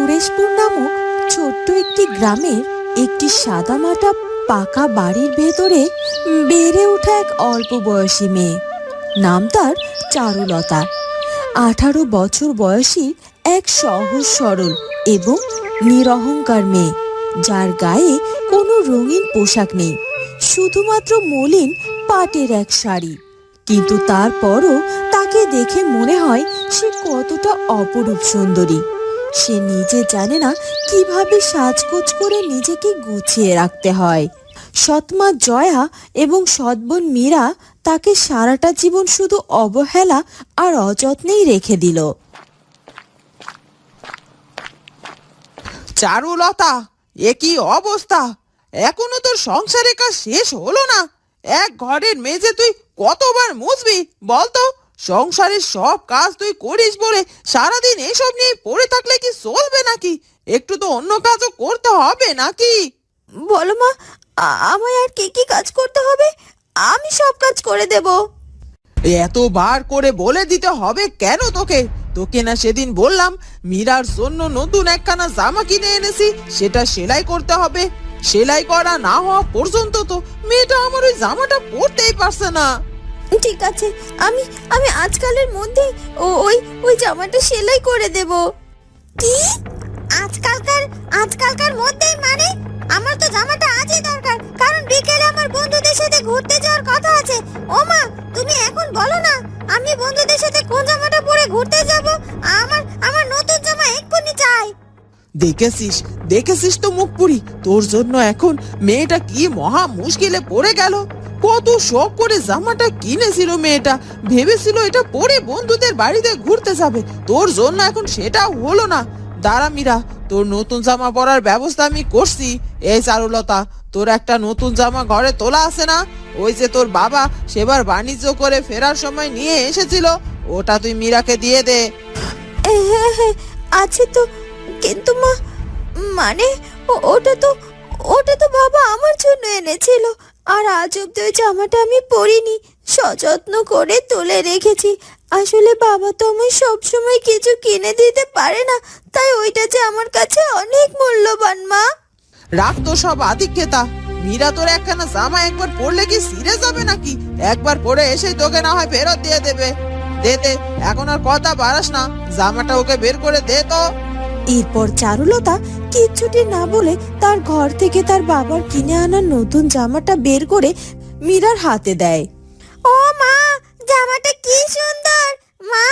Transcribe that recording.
সুরেশপুর নামক ছোট্ট একটি গ্রামের একটি সাদামাটা পাকা বাড়ির ভেতরে বেড়ে ওঠা এক অল্প বয়সী মেয়ে। নাম তার চারুলতা। 18 বছর বয়সী এক সহজ সরল এবং নিরহংকার মেয়ে, যার গায়ে কোনো রঙিন পোশাক নেই, শুধুমাত্র মলিন পাটের এক শাড়ি। কিন্তু তারপরও তাকে দেখে মনে হয় সে কতটা অপরূপ সুন্দরী। সে নিজে জানে না কিভাবে সাজগোজ করে নিজেকে গুছিয়ে রাখতে হয়। সৎমা জয়া এবং সৎবোন মীরা তাকে সারাটা জীবন শুধু অবহেলা আর অযত্নেই রেখে দিল। চারুলতা, এ কি অবস্থা! এখনো তোর সংসারের কাজ শেষ হলো না? এক ঘরের মেঝে তুই কতবার মুছবি বলতো? সংসারের সব কাজ তুই করিস বলে সারাদিন এসব নিয়ে পড়ে থাকলে কি চলবে নাকি? একটু তো অন্য কাজও করতে হবে নাকি? বলো মা, আমায় আর কি কি কাজ করতে হবে? আমি সব কাজ করে দেব। এতবার করে বলে দিতে হবে কেন তোকে? তোকে না সেদিন বললাম মীরার জন্য নতুন একখানা জামা কিনে এনেছি, সেটা সেলাই করতে হবে। সেলাই করা না হওয়া পর্যন্ত তো মেয়েটা আমার ওই জামাটা পরতেই পারছে না। ঠিক আছে, আমি আমি আজকালের মধ্যে ওই ওই জামাটা সেলাই করে দেব। কি আজকালকার মধ্যেই? মানে আমার তো জামাটা আজই দরকার, কারণ বিকেলে আমার বন্ধুদের সাথে ঘুরতে যাওয়ার কথা আছে। ও মা, তুমি এখন বলো না আমি বন্ধুদের সাথে কোন জামাটা পরে ঘুরতে যাব? আমার নতুন জামা এক্ষুনি চাই। দেখেছিস তো মুখপুরি, তোর জন্য এখন মেয়েটা কি মহা মুশকিলে পড়ে গেল। কত শখ করে জামাটা কিনেছিল মেয়েটা, ভেবেছিল এটা পরে বন্ধুদের বাড়িতে ঘুরতে যাবে। তোর জন্য এখন সেটা হলো না। দাঁড়া মীরা, তোর নতুন জামা পরার ব্যবস্থা আমি করছি। এই চারুলতা, তোর একটা নতুন জামা ঘরে তোলা আছে না? ওই যে তোর বাবা সেবার বাণিজ্য করে ফেরার সময় নিয়ে এসেছিল, ওটা তুই মীরাকে দিয়ে দে। হ্যাঁ, আছে তো, কিন্তু মা, মানে ওটা তো বাবা আমার জন্য এনেছিল, আর আজ অব্দি ওই জামাটা আমি পরিনি, সযত্ন করে তুলে রেখেছি। আসলে বাবা তো আমায় সবসময় কিছু কিনে দিতে পারে না, তাই ওইটা যে আমার কাছে অনেক মূল্যবান। মা, রাখ তো সব আদিক্ষেতা। মীরা তোর একখানা জামা একবার পরলে কি ছিঁড়ে যাবে নাকি? একবার পরে এসেই তোকে না হয় ফেরত দিয়ে দেবে। দে, এখন আর কথা বাড়াস না, জামাটা ওকে বের করে দে তো। এরপর চারুলতা কিচ্ছুটি না বলে তার ঘর থেকে তার বাবার কিনে আনা নতুন জামাটা বের করে মীরার হাতে দেয়। ও মা, জামাটা কি সুন্দর! মা,